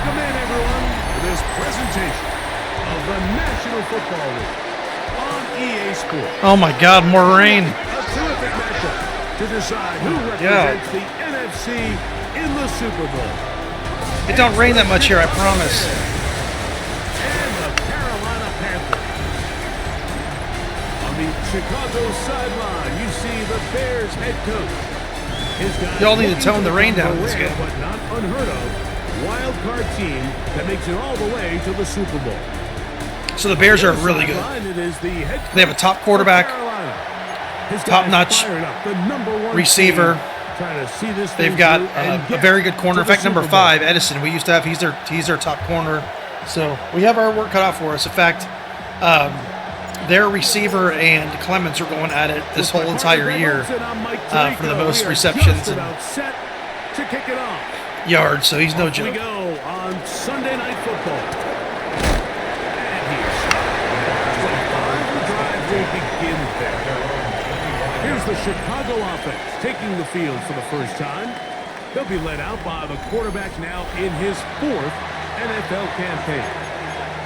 Welcome in, everyone, to this presentation of the National Football League on EA Sports. Oh my God, more rain. A terrific matchup to decide who represents the NFC in the Super Bowl. It don't rain that much here, I promise. And the Carolina Panthers. On the Chicago sideline, you see the Bears head coach. Y'all need to tone the rain down in this game. But not unheard of, wild card team that makes it all the way to the Super Bowl. So the Bears are really good. They have a top quarterback, top-notch receiver. They've got a very good corner. In fact, number 5, Edison, we used to have. He's their top corner. So we have our work cut out for us. In fact, their receiver and Clemens are going at it this whole entire year for the most receptions and yards. So he's no joke. We go on Sunday Night Football. Begin there. Here's the Chicago offense taking the field for the first time. They'll be led out by the quarterback now in his 4th NFL campaign.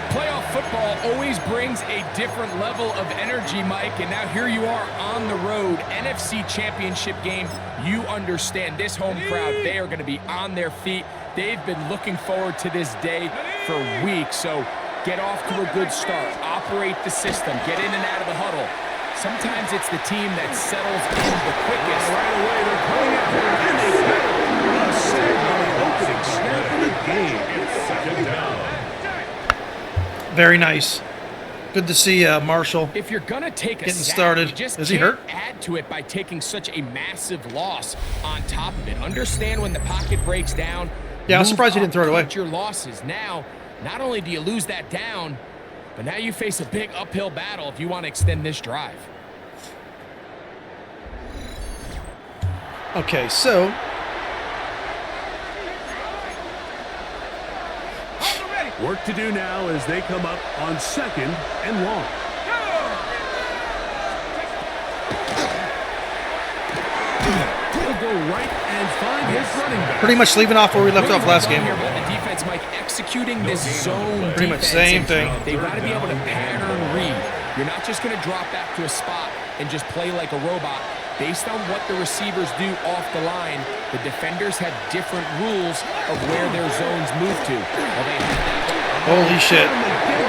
Playoff football always brings a different level of energy, Mike, and now here you are on the road, NFC Championship game. You understand this home crowd, they are going to be on their feet. They've been looking forward to this day for weeks, so get off to a good start. Operate the system. Get in and out of the huddle. Sometimes it's the team that settles in the quickest. Right away, they're coming after it. And they settle. A sack on the opening snap of the game. It's 2nd down. Very nice. Good to see Marshall. If you're gonna take a sack, started. You just Is he hurt? Add to it by taking such a massive loss on top of it. Understand when the pocket breaks down. Yeah, I'm surprised he didn't throw it away. Cut your losses now. Not only do you lose that down, but now you face a big uphill battle if you want to extend this drive. Okay, so work to do now as they come up on 2nd and long. He'll go right and find his running back. pretty much leaving off where we left off last game. The defense, Mike, executing this zone. Pretty much same thing. They've got to be able to pattern read. You're not just going to drop back to a spot and just play like a robot. Based on what the receivers do off the line, the defenders have different rules of where their zones move to. Well, they have that. Holy shit.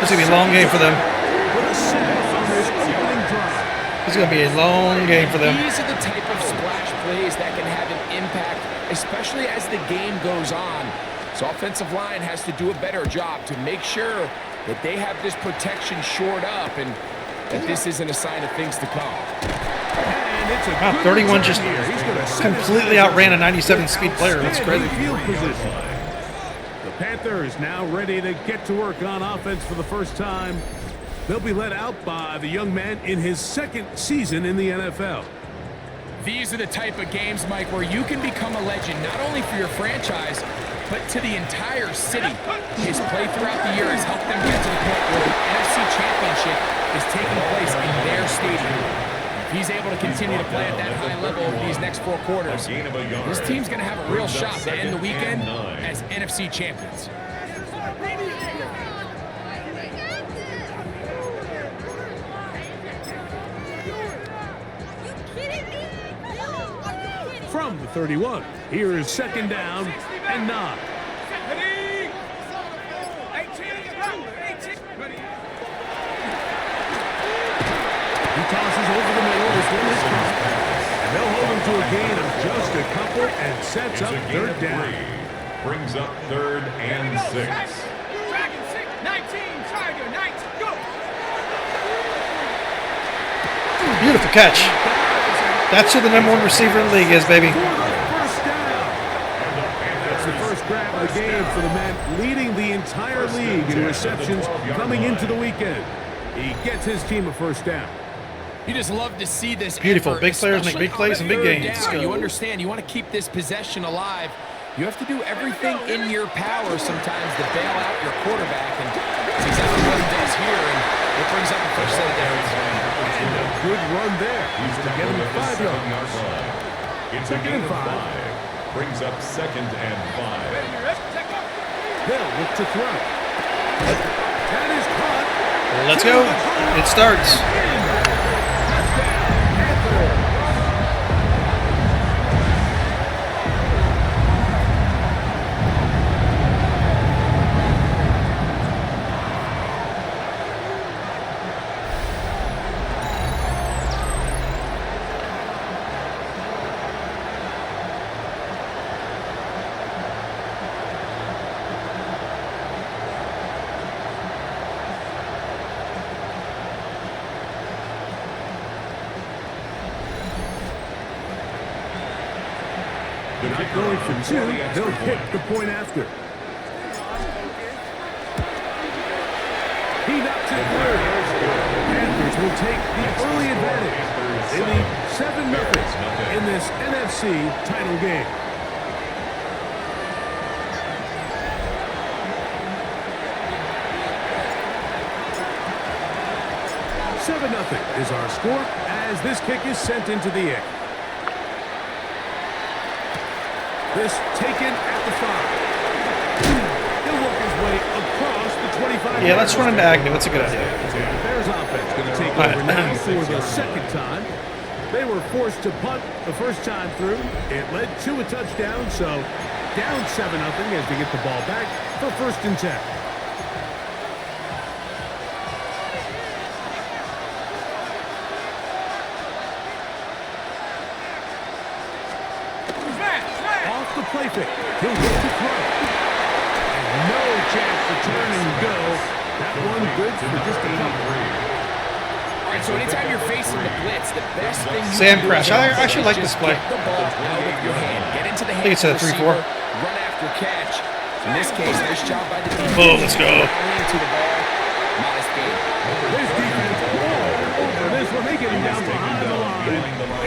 This is going to be a long game for them. This is going to be a long game for them. These are the type of splash plays that can have an impact, especially as the game goes on. So offensive line has to do a better job to make sure that they have this protection shored up and that this isn't a sign of things to come. Wow, 31 just completely outran a 97 speed player. That's crazy. The Panthers now ready to get to work on offense for the first time. They'll be led out by the young man in his 2nd season in the NFL. These are the type of games, Mike, where you can become a legend, not only for your franchise, but to the entire city. His play throughout the year has helped them get to the point where the NFC Championship is taking place in their stadium. If he's able to continue to play at that high level over these next 4 quarters, this team's going to have a real shot to end the weekend as NFC champions. From the 31, here is 2nd down and 9. He tosses over the middle. This one is caught. And they'll hold him to a gain of just a couple and sets up 3rd down. Brings up 3rd and 6. Dragon 6, 19, Tiger, 19, go! Beautiful catch. That's who the #1 receiver in the league is, baby. First down. That's the first grab of the game for the man leading the entire league in receptions coming into the weekend. He gets his team a first down. You just love to see this. Beautiful. Effort, Big players make big plays and big games. Let's go. You understand, you want to keep this possession alive. You have to do everything in your power sometimes to bail out your quarterback, and that's exactly what he does here, and it brings up the first set of downs. And a good run there. He's to get him 5 yards. It's 2nd and 5. Brings up 2nd and 5. They'll look to throw. That is caught. Let's go. It starts. Not going for two, they'll kick the point after. He knocks it through. Panthers will take the early advantage. They lead 7-0 in this NFC title game. Nothing is our score as this kick is sent into the air. This taken at the 5. He'll work his way across the 25. Yeah, let's run into Agnew. That's a good idea. Bears offense going to take over now for the second time. They were forced to punt the first time through. It led to a touchdown, so down 7-0 as they get the ball back for 1st and 10. Play fake. He'll get to throw. And no chance to turn and go. That one good for just a couple. All right, so anytime you're facing the blitz, the best thing you Sam can do Crash. is I actually like this just play. get the ball out of your hand. Get into the I think hands it's a of the 3-4. receiver, run after catch. In this case, nice job by the defense. Oh, let's go. To the ball. Modest game. This defense all over this one. They get him down behind the line.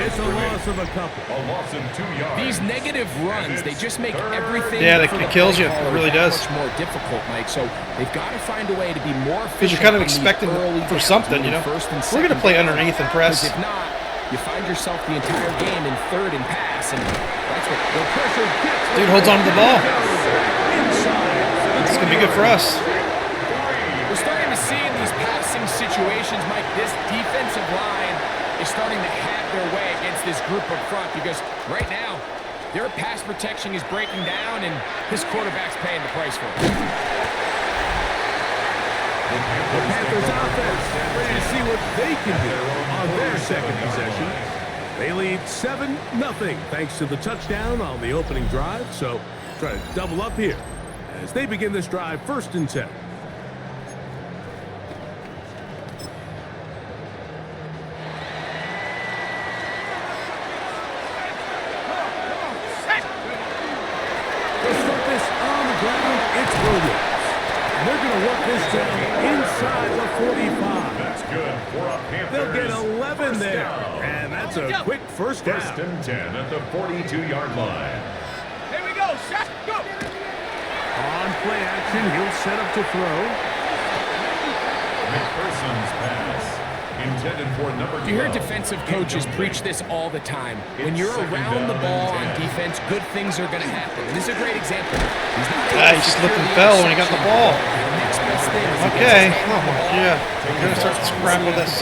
It's a loss of a couple. A loss of 2 yards. These negative runs, they just make everything. Yeah, for it the kills play you. It caller really that does. much more difficult, Mike. So they've got to find a way to be more efficient. Because you're kind of on these expecting early for downs, something, you moving know. first and We're going to second play down. underneath and press. Because if not, you find yourself the entire game in 3rd and pass, and that's what The pressure gets. Dude holds on to the ball. Inside. It's going to be good for us. we're starting to see in these passing situations, Mike. This defensive line is starting to have their way against this group up front because right now their pass protection is breaking down and his quarterback's paying the price for it. The Panthers offense ready to see what they can do on their second possession. They lead 7-0 thanks to the touchdown on the opening drive. So try to double up here as they begin this drive 1st and 10. They'll start this on the ground. It's Williams. And they're going to work this down inside the 45. That's good for a Panthers. They'll get 11 there. Down. And that's a quick first down. 1st and 10 at the 42-yard line. Here we go. Shot. Go. On play action, he'll set up to throw. McPherson's pass. Intended for number 12. You hear defensive coaches preach this all the time. When you're around the ball on defense, good things are going to happen. This is a great example. He's not able He to slipped secure and the fell when he got the interception. ball. The next best thing is he Okay. gets his hand Oh, on the ball. yeah. We're going to start to scramble this.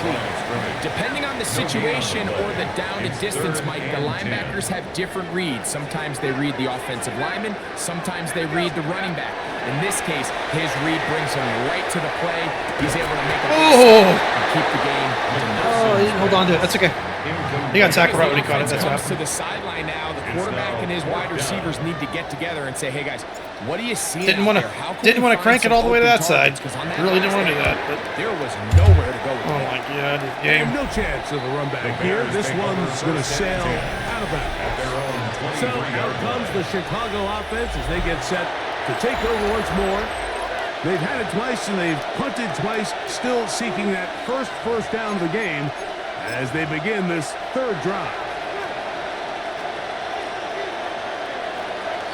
Depending on the situation or the down and distance, Mike, the linebackers have different reads. Sometimes they read the offensive lineman. Sometimes they read the running back. In this case, his read brings him right to the play. He's able to make a and keep the game. Oh, he didn't hold on to it. That's okay. He got tackled right when he caught it. That's what comes to happened. the sideline now. The quarterback and his wide receivers need to get together and say, "Hey guys, what do you see?" Didn't want to crank it all the way to that side. Really didn't want to do that. But there was nowhere to go with oh it. my God, this And game. no chance of a run back here. This one's going to sail out of bounds. So out comes the Chicago offense as they get set to take over once more. They've had it twice and they've punted twice, still seeking that first down of the game as they begin this 3rd drive.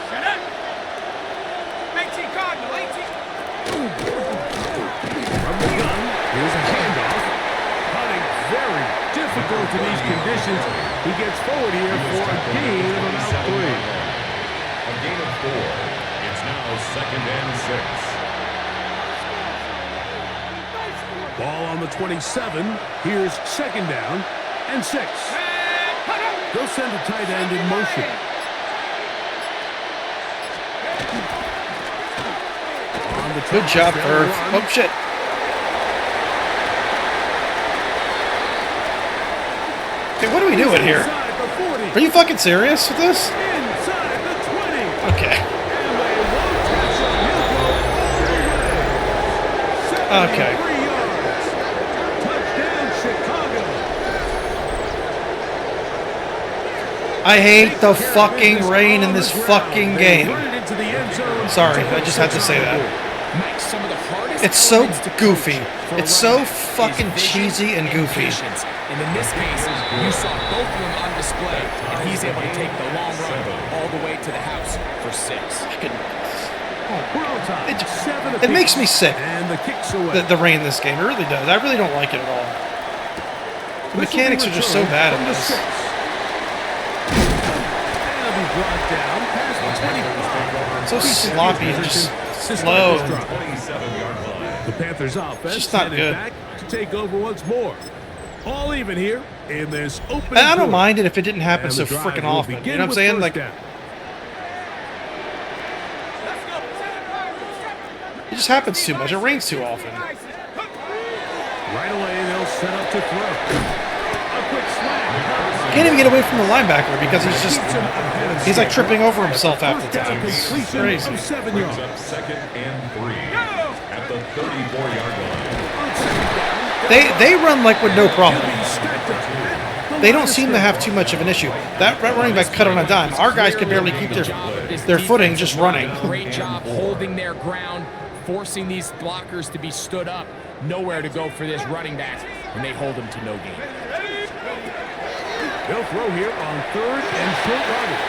Shut up. 18 Cardinal. 18. From the gun, here's a handoff. Punting very difficult in these conditions. He gets forward here for a gain of about 3. A gain of 4. It's now second and 6. Ball on the 27. Here's second down and 6. They'll send a tight end in motion. On the Good job, Irv. Oh, shit. Okay, what are we doing here? Are you fucking serious with this? Inside the 20. Okay. Okay. Touchdown, Chicago. I hate the fucking rain in this fucking game. Sorry, I just had to say that. Mike, some of the hardest It's so elements to goofy. coach for a It's so running back fucking is vision cheesy and goofy. patience. And in this case, you saw both of them on display, and he's able to take the long run all the way to the house for 6. It makes me sick, And the kicks away. the rain in this game. It really does. I really don't like it at all. The mechanics are just so bad at this. So sloppy and just slow. 27-yard line. The Panthers offense just not headed good. back to take over once more. All even here in this opening. And I don't quarter. mind it if it didn't happen And so the drive freaking will often. You begin know what I'm with saying? first Like, down. it just happens too much. It rains too often. Right away, they'll set up to throw. A quick slam. Can't even get away from the linebacker because he's like tripping over himself half the time. It's Completion crazy. of 7 Brings yards. up second and 3 at the 34-yard line. They run like with no problem. They don't seem to have too much of an issue. That running back cut on a dime. Our guys can barely keep their footing just running. Great job holding their ground, forcing these blockers to be stood up. Nowhere to go for this running back, and they hold him to no gain. They'll throw here on 3rd and short yardage.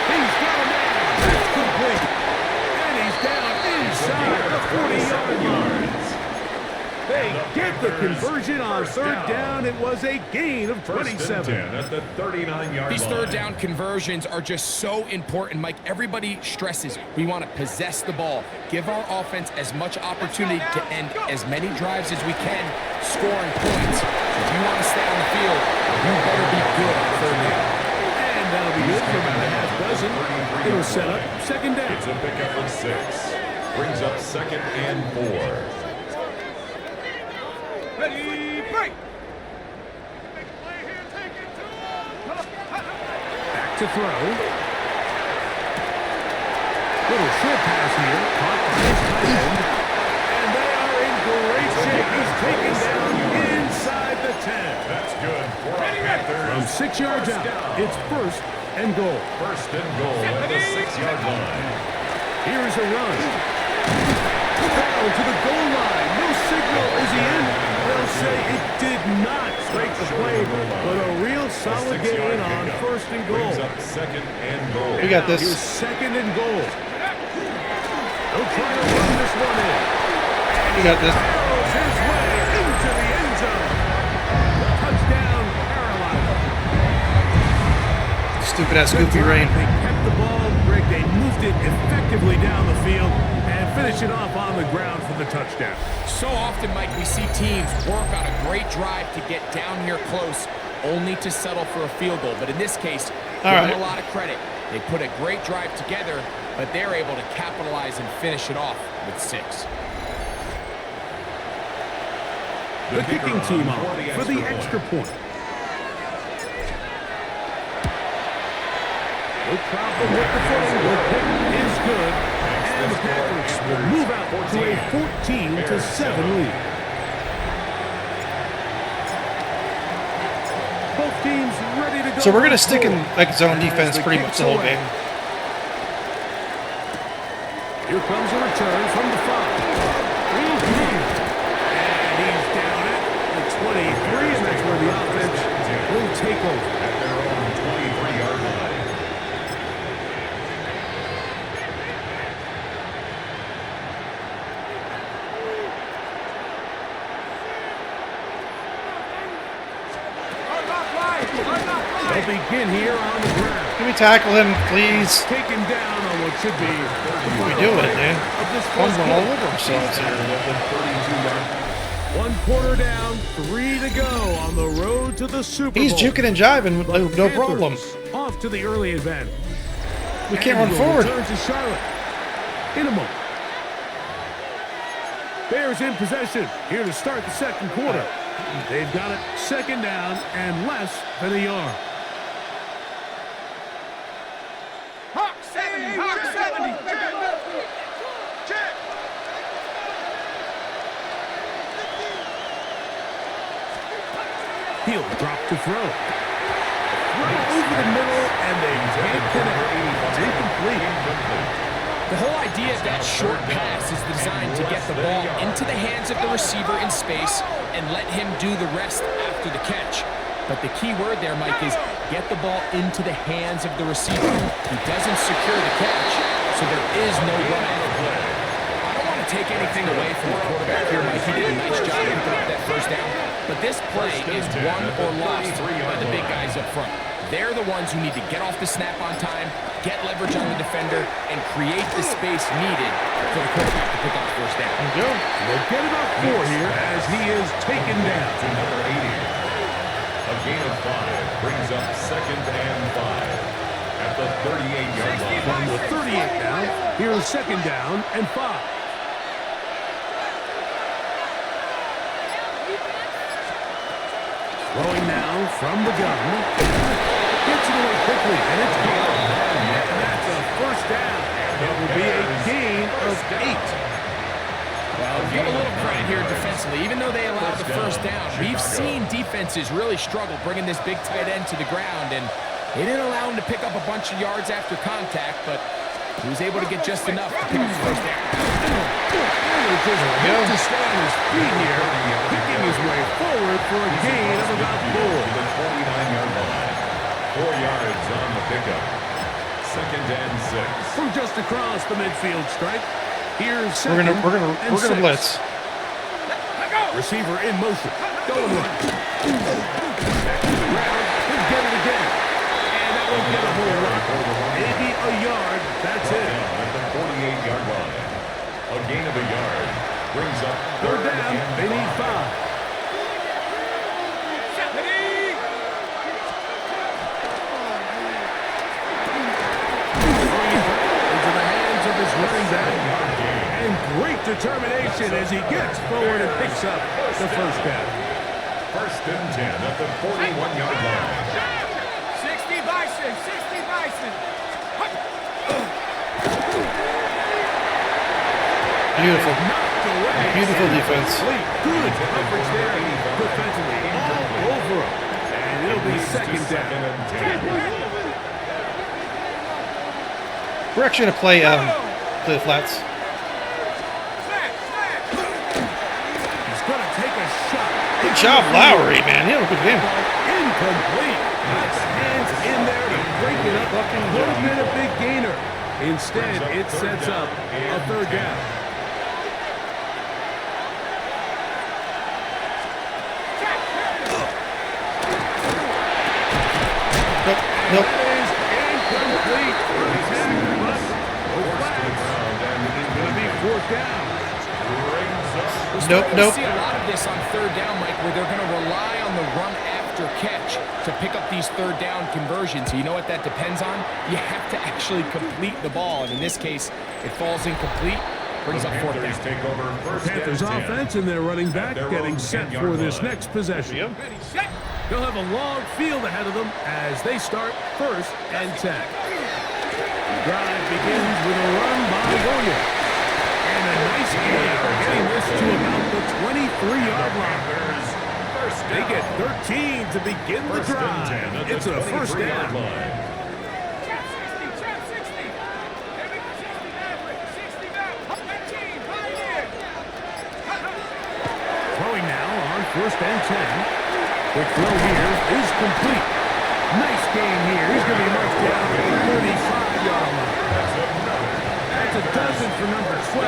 He's got a man. That's complete. And he's down inside the 40-yard line. They get the conversion on 3rd down. It was a gain of First and 27. 10 at the 39-yard These line. 3rd down conversions are just so important, Mike. Everybody stresses we want to possess the ball, give our offense as much opportunity to end as many drives as we can, scoring points. If you want to stay on the field, you better be good on 3rd down. And that'll be good for about a half dozen. It'll set up second down. It's a pickup of 6. Brings up second and 4. Ready, break. Back to throw. Little short pass here. Caught by his tight end. And they are in great shape. He's taken down inside the 10. That's good for our Panthers. From 6 yards out, it's 1st and goal. First and goal at the 6-yard line. Here's a run. Down to the goal line. No signal. Is he in? They'll say it did not break the play, but a real solid gain on 1st and goal. Brings up second and goal. We got Here's this. 2nd and goal. They'll try to run this one in. We got this. Barrels his way into the end zone. Touchdown, Carolina. Stupid ass goofy rain. They kept the ball, Greg. They moved it effectively down the field and finished it off on the ground for the touchdown. So often, Mike, we see teams work on a great drive to get down here close, only to settle for a field goal. But in this case, give them a lot of credit. They put a great drive together, but they're able to capitalize and finish it off with 6. The kicking team on for the extra point. No problem with the footing. The kick is good. And the Panthers will move out to a 14-7 lead. Both teams ready to go. So we're going to stick in like zone defense pretty much the whole game. Here comes a return from the 5. And he's down at the 23, and that's where the offense will take over. At their own 23-yard line. They'll begin here on the ground. Can we tackle him, please? Taken down on what should be What are we doing, man? Fumbling all over ourselves here. 1 quarter down, 3 to go on the road to the Super Bowl. He's juking and jiving, no Panthers problem. Off to the early advantage. We can't run forward. Return to Charlotte in a moment. Bears in possession here to start the second quarter. They've got it second down and less than a yard. Hawk 70, Hawk 70. He'll drop to throw. Right over the middle, and they can't connect. It's incomplete. The whole idea of that short pass is designed to get the ball into the hands of the receiver in space and let him do the rest after the catch. But the key word there, Mike, is get the ball into the hands of the receiver. He doesn't secure the catch, so there is no run out of play. I don't want to take anything away from the quarterback here, Mike. He did a nice job picking up that first down. But this play is won or lost by the big guys up front. They're the ones who need to get off the snap on time, get leverage on the defender, and create the space needed for the quarterback to pick up the first down. They'll get about 4 here as he is taken down. Number 80. A gain of 5 brings up second and 5 at the 38-yard line. From the 38 now, here's second down and 5. Throwing now from the gun. Gets it away quickly, and it's gone. And that's a first down. It will be a gain of 8. Well, give a little credit here defensively. Even though they allowed the first down, we've seen defenses really struggle bringing this big tight end to the ground, and they didn't allow him to pick up a bunch of yards after contact, but he was able to get just enough to pick up the first down. Just to stay on his feet here, picking his way forward for a gain of about 4. The 49-yard line. 4 yards on the pickup. Second and 6. From just across the midfield stripe, here's We're second gonna blitz. Receiver in motion. Going right. Back to the ground. He'll get it again. And that will get a whole lot. Maybe a yard. That's it. At the 48-yard line. A gain of a yard brings up Third down. They need 5. Into the hands of his running back. And great determination as he gets forward and picks up the first down. First and 10 at the 41-yard line. 60 Bison, 60 Bison. Beautiful. Beautiful defense. Good coverage there defensively. All over him. And it'll be second down. We're actually going to play the flats. He's going to take a shot. Good job, Lowry, man. He had a good game. Incomplete. That's hands in there to break it up. Would have been a big gainer. Instead, it sets up a third down. Nope. Is incomplete. It's going to be fourth down. Nope. See a lot of this on third down, Mike, where they're going to rely on the run after catch to pick up these third down conversions. You know what that depends on? You have to actually complete the ball, and in this case, it falls incomplete. Brings up fourth down. Take over Panthers offense and their running back getting set for this next possession. They'll have a long field ahead of them as they start first and 10. The drive begins with a run by Williams. And a nice gain for getting this to about the 23-yard line. They get 13 to begin the drive. It's a first down. Throwing now on first and 10. The throw here is complete. Nice game here. He's going to be marked down at the 35-yard line. That's a dozen for number 12,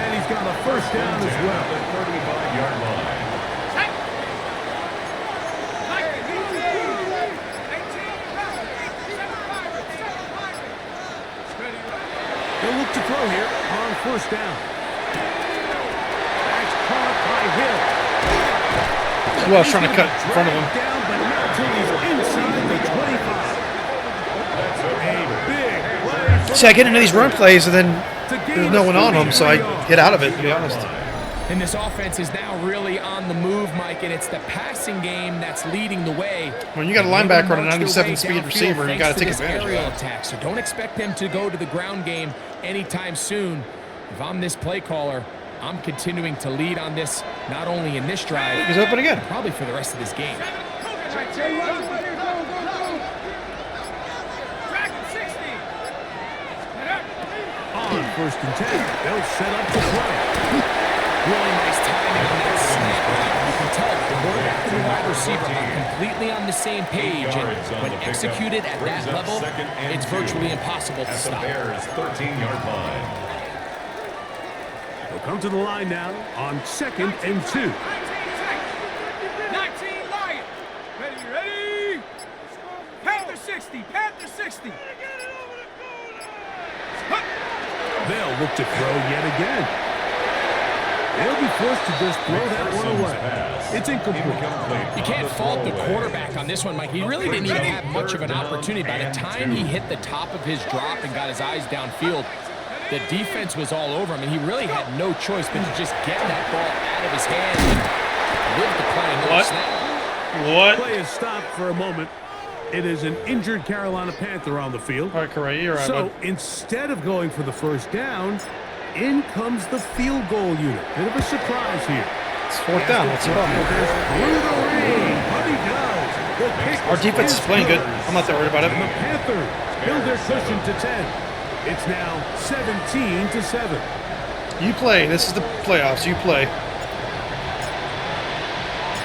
and he's got a first down as well. The 35-yard line. throw here on first down. That's caught by Hill. Who else trying to cut in front of him? Down, but not till he's inside the 25. A big play. See, I get into these run plays, and then there's no one on them, so I get out of it, to be honest. And this offense is now really on the move, Mike, and it's the passing game that's leading the way. When you got a linebacker on a 97-speed receiver, you got to take advantage of aerial that. attack, so don't expect them to go to the ground game anytime soon. If I'm this play caller, I'm continuing to lead on this, not only in this drive, He's open again. probably for the rest of this game. On first and 10, they'll set up to play. Really nice timing on that snap. You can tell the quarterback and the wide receiver are completely on the same page, and when executed at that level, it's virtually impossible to stop. Bears 13-yard line. They'll come to the line now on 2nd and 2. 19 Lion. Ready. Panther 60. Panther 60. They'll look to throw yet again. They'll be forced to just throw that one away. It's incomplete. You can't fault the quarterback on this one, Mike. He really didn't even have much of an opportunity. By the time he hit the top of his drop and got his eyes downfield, the defense was all over him, and he really had no choice but to just get that ball out of his hand and live the play and no snap. What? Play is stopped for a moment. It is an injured Carolina Panther on the field. All right, Correa, you're right, So bud. instead of going for the first down, in comes the field goal unit. Bit of a surprise here. It's 4th down. What's the problem? Through the ring, but he does. The kick Our defense is playing good. good. I'm not that worried about And the it. Panthers build their cushion to 10. It's now 17-7. You play. This is the playoffs. You play.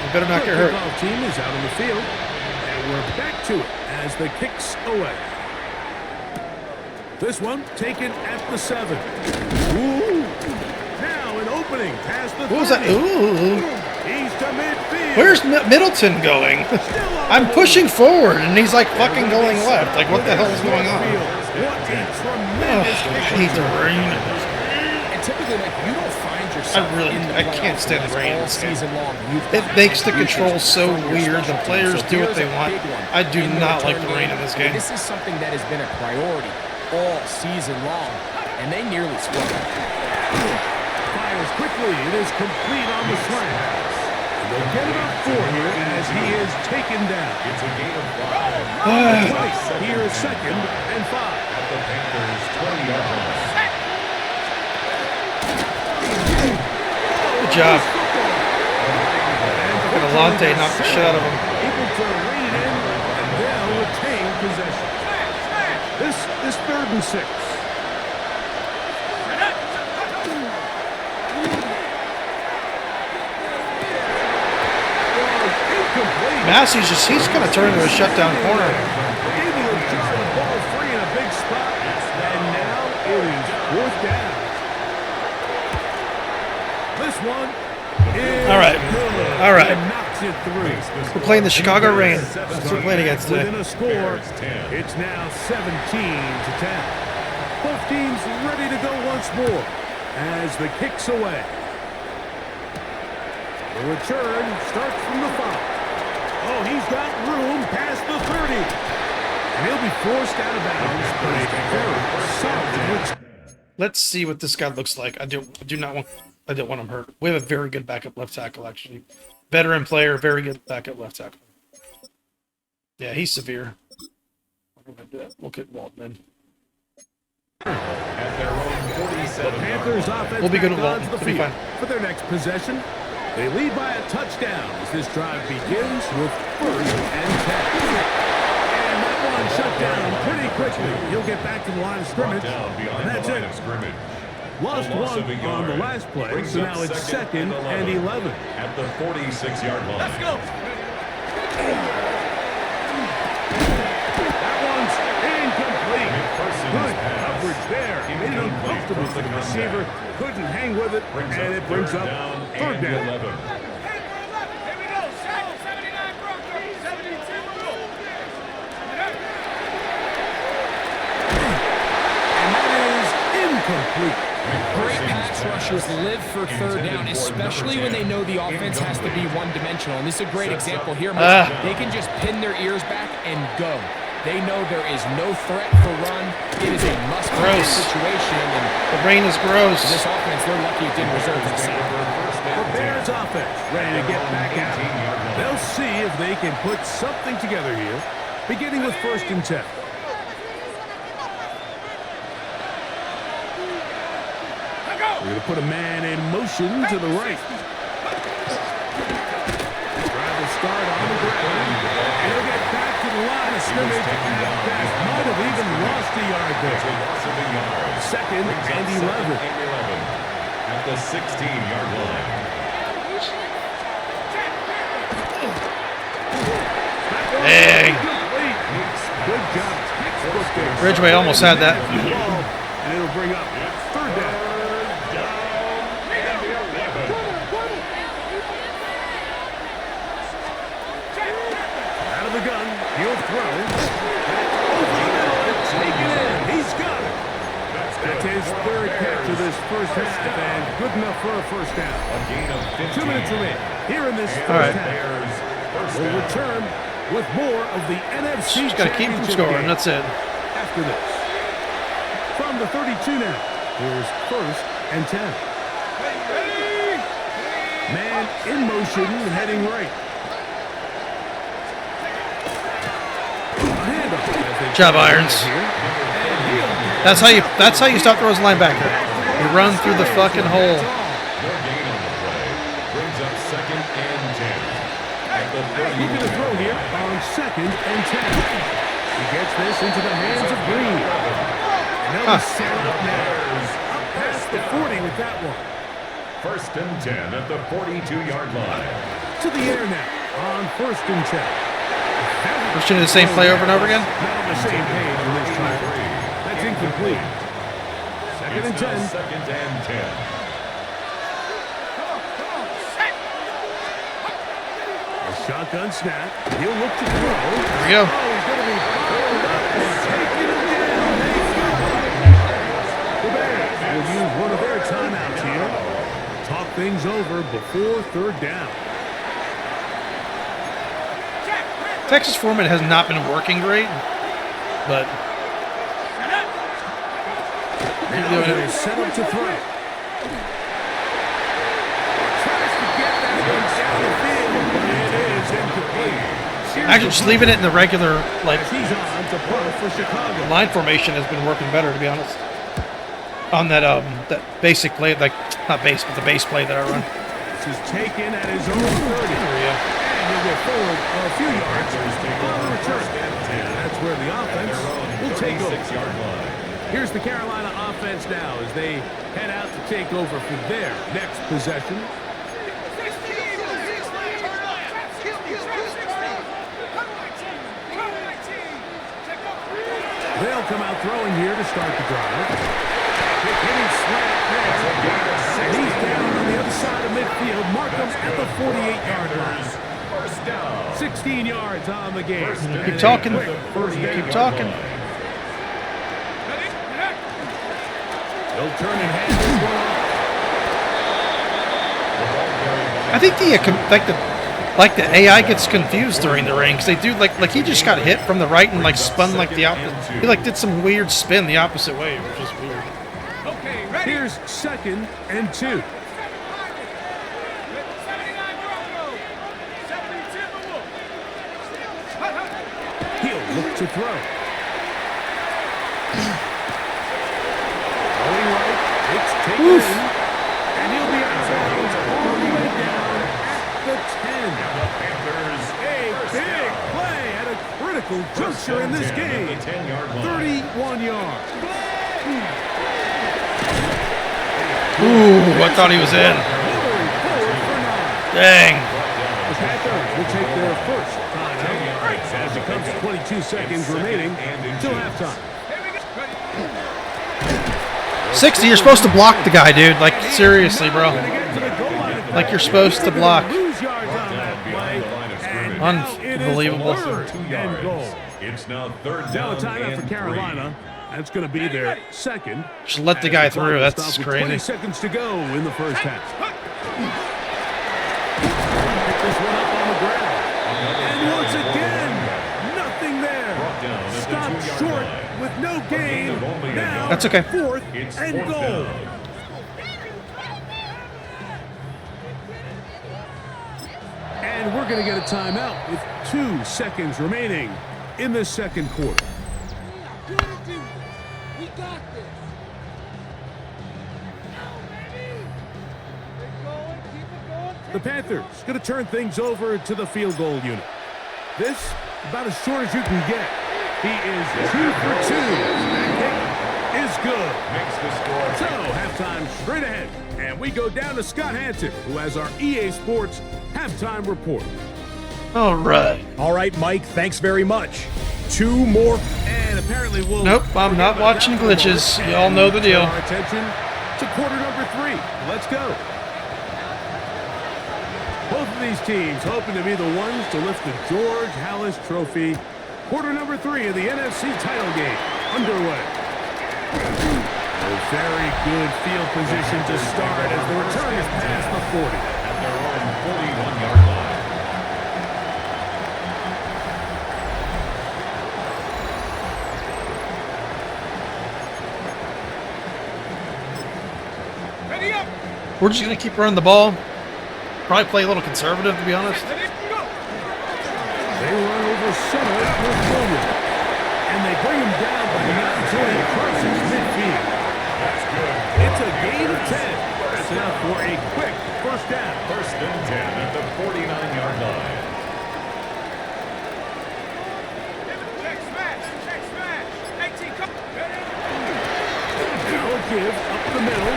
You better not The get hurt. kickoff team is out on the field, and we're back to it as the kicks away. This one taken at the 7. Ooh. Now an opening past the 30. What was that? Ooh. He's to midfield. Where's Middleton going? I'm pushing forward, and he's like fucking going left. Like, what the hell is going on? What a Oh, tremendous I hate the rain. And typically, like, you don't find yourself in the I can't stand the rain in all this game. season long. It makes the controls so weird. The players do what they want. I do not like the rain in this game. This is something that has been a priority all season long, and they nearly scored. Fires quickly. It is complete on the slant. They'll get about 4 here as he is taken down. It's a gain of 5. Twice. Here is 2nd and 5. At the Panthers 20-yard line. Good job. Fucking Alante knocked the shit out of him. Able to rein it in, and they'll retain possession. This 3rd and 6. Massey's he's going to turn into a shutdown corner. Able to draw the ball free in a big spot, and now it is 4th down. This one is All right. good. All right. And knocks it through. We're playing the Chicago Rain. That's what we're playing against Within today. a score, it's now 17-10. Both teams ready to go once more as the kick's away. The return starts from the 5. Oh, he's got room past the 30. And he'll be forced out of bounds, but a very solid return. Let's see what this guy looks like. I don't want him hurt. We have a very good backup left tackle, actually. Veteran player, very good backup left tackle. Yeah, he's severe. We'll get Waldman. At their own 47. The Panthers offense We'll be good back with onto Walton. the It'll be field fine. for their next possession. They lead by a touchdown as this drive begins with 1st and 10. And that one shut down pretty quickly. He'll get back to the line of scrimmage, Down and behind that's the line it. of scrimmage. Lost A loss one of a on the yard. last play, Brings so up now it's 2nd and 11. At the 46-yard line. Let's go. That one's incomplete. McPherson's Good pass. coverage there. Made it uncomfortable for the receiver. Couldn't hang with it, and it brings up 3rd down. 11. Here we go. 79 Broncos. 72. And that is incomplete. Great pass rushers live for third down, especially when they know the offense has to be one-dimensional. And this is a great example here. They can just pin their ears back and go. They know there is no threat for run. It is a must-win situation. And the rain is gross. this offense, they're lucky it didn't reserve for the sack. The Bears offense ready to get back out. They'll see if they can put something together here, beginning with 1st and 10. We're going to put a man in motion to the right. Try to start on the ground. And he'll get back to the line of scrimmage. That might have even lost a yard there. 2nd and 11. At the 16-yard line. Dang. Good job. Ridgeway almost had that. And it'll bring up 3rd down. Out of the gun, he'll throw. Over the middle, take it in. He's got it. That's his 3rd catch of this first half, and good enough for a 1st down. A gain of 15. 2 minutes remaining here in this All right. first half. We'll return with more of the NFC Just got to keep from Championship scoring. game That's it. after this. From the 32 now, here's 1st and 10. Man in motion, heading right. Good job, Irons. That's how you stop throws linebacker. You run through the fucking hole. No gain on the play. Brings up 2nd and 10. At the 30. Looking to throw here on 2nd and 10. He gets this into the hands of Greene. And they'll be set up now. Up past the 40 with that one. 1st and 10 at the 42-yard line. To the air now on 1st and 10. We're shooting the same play over and over again. Not on the same page with this time. That's incomplete. 2nd and 10. 2nd and 10. A shotgun snap. He'll look to throw. Here we go. Oh, he's going to be fired up and taking him down. The Bears will use one of their timeouts here. Talk things over before 3rd down. Texas format has not been working great, but Now they're set up to throw. Tries to get that one down the field, but it is incomplete. actually just leaving it in the regular He's on to punt for Chicago. line formation has been working better, to be honest. On that that basic play, not base, but the base play that I run. This is taken at his own 30. And he'll go forward a few yards on the return. And that's where the offense will take over. 6-yard line. Here's the Carolina offense now as they head out to take over for their next possession. They'll come out throwing here to start the drive. Hitting slant there. And he's down on the other side of midfield. Markham at the 48-yard line. 1st down. 16 yards on the game. Keep talking. Keep talking. They'll turn and hand this one off. I think the AI gets confused during the ring because they do like he just got hit from the right and spun the opposite. He did some weird spin the opposite way, which is weird. Okay, ready? Here's 2nd and 2. He'll look to throw. Going right, it's taken in, and he'll be out of bounds all the way down at the 10. The Panthers. A big play at a critical juncture in this game. 31 yards. Ooh, I thought he was in. Dang. The Panthers will take their first timeout as it comes to 22 seconds remaining until halftime. 60, you're supposed to block the guy, dude. Seriously, bro. You're supposed to block. Unbelievable. It's now 3rd down. Now a timeout for Carolina. That's going to be their second. Just let the guy through. That's crazy. 20 seconds to go in the first half. Pick this one up on the ground. And once again, nothing there. Stopped short with no gain. Now, that's okay. 4th and goal. And we're going to get a timeout with 2 seconds remaining in the second quarter. The Panthers going to turn things over to the field goal unit. This, about as short as you can get. He is 2 for 2. That kick is good. So, halftime straight ahead. And we go down to Scott Hanson, who has our EA Sports halftime report. All right. All right, Mike, thanks very much. 2 more. And apparently we'll... Nope, I'm not watching glitches. You all know the deal. Our attention to quarter number 3. Let's go. Both of these teams hoping to be the ones to lift the George Halas Trophy. Quarter number 3 of the NFC title game underway. A very good field position to start as the return is past the 40. At their own 41-yard line. Ready up. We're just going to keep running the ball. Probably play a little conservative, to be honest. They run over center with Clemens. And they bring him down by not until he crosses midfield. That's good. It's a gain of 10. That's enough for a quick first down. 1st and 10 at the 49-yard line. Check smash. Check smash. 18, come. Now a give up the middle.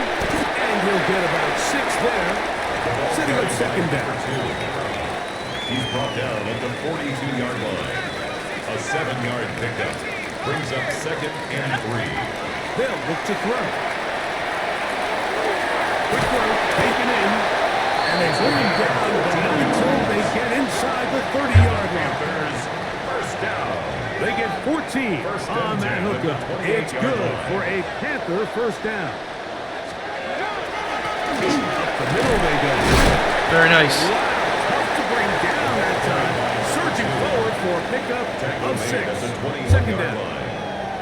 And he'll get about 6 there. Setting up second down. He's brought down at the 42-yard line. A 7-yard pickup brings up 2nd and 3. They'll look to throw. Quick throw, taken in. And they bring him down, but not until they get inside the 30-yard line. Panthers, 1st down. They get 14 on that hookup. It's good for a Panther first down. Up the middle they go. Very nice. Wow, tough to bring down that time. Surging forward for a pickup of 6. At the 21-yard Second down. line.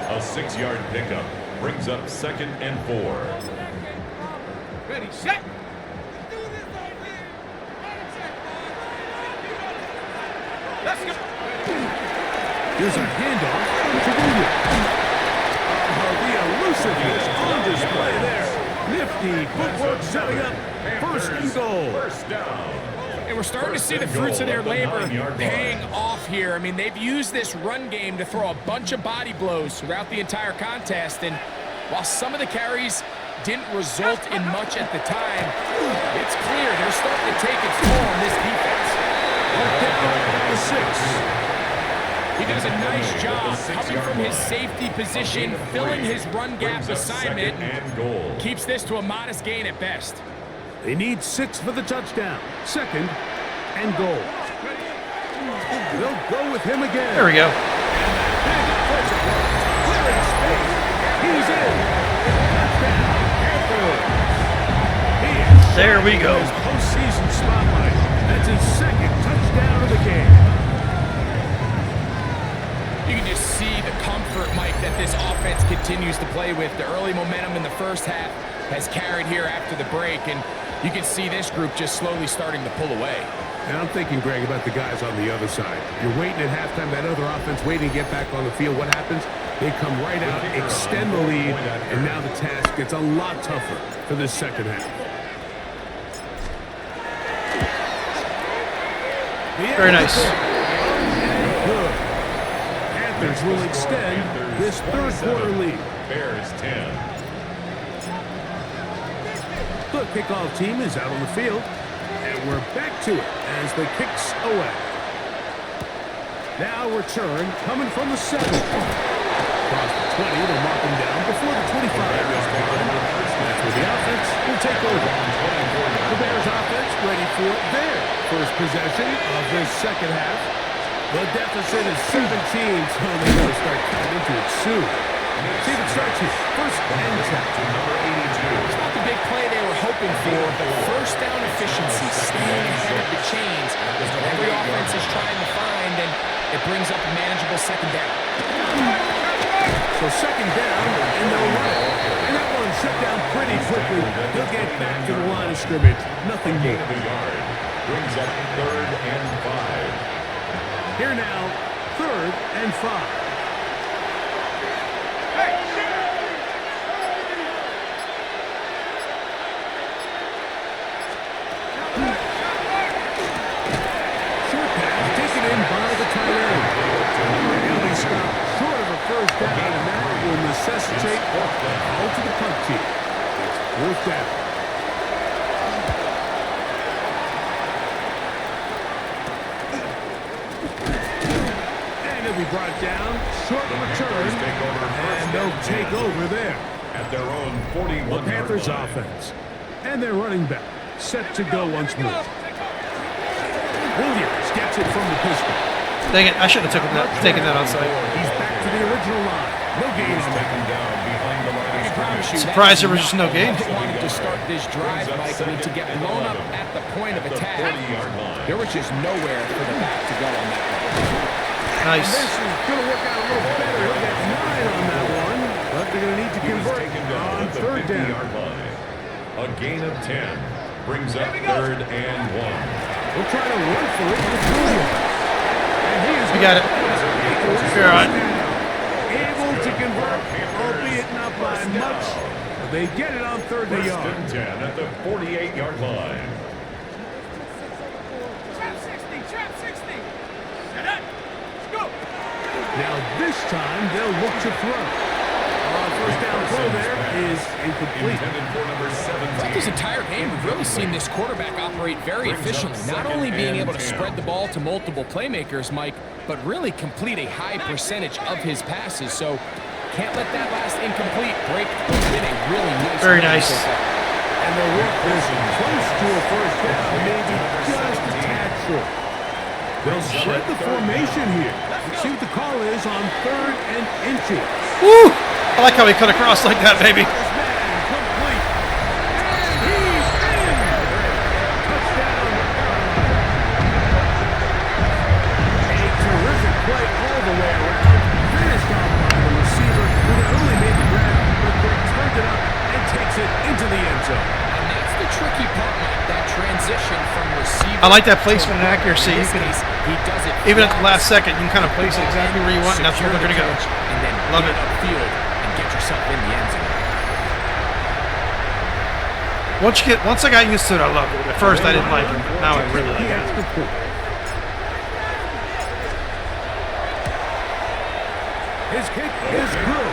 A 6-yard pickup brings up 2nd and 4. Ready, set. Let's go. Here's a handoff to Greene. The elusiveness on display there. Nifty footwork setting up 1st and goal. 1st down. And we're starting to see the fruits of their labor paying off here. I mean, they've used this run game to throw a bunch of body blows throughout the entire contest. And while some of the carries didn't result in much at the time, it's clear they're starting to take its toll on this defense. The 6. He does a nice job coming from his safety position, filling his run gap assignment, and keeps this to a modest gain at best. They need 6 for the touchdown. 2nd and goal. They'll go with him again. There we go. Clearing space. He's in. Touchdown. There we go. His postseason spotlight. That's his 2nd touchdown of the game. You can just see the comfort, Mike, that this offense continues to play with. The early momentum in the first half has carried here after the break, and you can see this group just slowly starting to pull away. And I'm thinking, Greg, about the guys on the other side. You're waiting at halftime, that other offense waiting to get back on the field. What happens? They come right out, extend the lead, and now the task gets a lot tougher for this second half. Very nice. Good. Panthers will extend this third quarter lead. Bears 10. The kickoff team is out on the field, and we're back to it as the kicks away. Now return coming from the 7. Across the 20, they'll mark him down before the 25. That's where the offense will take over. The Bears offense ready for their first possession of this second half. The deficit is 17, so they will start cutting into it soon. See if it starts here. First and 10. It's not the big play they were hoping for, but first down efficiency, staying ahead of the chains is what every offense is trying to find, and it brings up a manageable second down. So second down, and they'll run it. And that one shut down pretty quickly. He'll get back to the line of scrimmage. Nothing more. Brings up 3rd and 5. Here now, 3rd and 5. Short pass taken in by the tight end. He'll be stopped short of a first down, and that will necessitate a call to the punt team. It's 4th down. Be brought down, short return, and they'll take over there. At their own 41-yard line. The Panthers offense. And their running back set to go once more. Williams gets it from the pistol. Dang it, I should have taken that outside. He's back to the original line. No gain on that. Down behind the line of scrimmage. Surprised there was just no gain. Wanted to start this drive, Mike, I mean, to get blown up at the point of attack. There was just nowhere for the back to go on that one. Nice. And this is going to work out a little better. He'll get 9 on that one, but they're going to need to convert on 3rd down. A gain of 10 brings up 3rd and 1. We'll try to run for it with Williams. And he is You got it. You're all right. able to convert, albeit not by much. But they get it on 3rd and First and 10. 10 at the 48-yard line. Trap 60, trap 60. Set up. Let's go. Now this time they'll look to throw. First down throw there is incomplete. Intended for number 17. This entire game, we've really seen this quarterback operate very efficiently, not only being able to spread the ball to multiple playmakers, Mike, but really complete a high percentage of his passes. So can't let that last incomplete break what's been a really nice. Very nice. And they'll work this close to a first down, maybe just a tad short. They'll spread the formation here. Let's see what the call is on 3rd and inches. Woo! I like how he cut across like that, baby. This man complete. And he's in. Touchdown. A terrific play all the way around. Finished off by the receiver who not only made the grab, but turned it up and takes it into the end zone. And that's the tricky part, Mike, that transition from receiver. I like that placement and accuracy. In You this can, case, he does it even at the last second, you can kind of place it exactly where you want, and that's where they're going to go. And then Love get it. upfield and get yourself in the end zone. Once I got used to it, I loved it. At first, I didn't like it, but now I really like He it. has the point. His kick is good.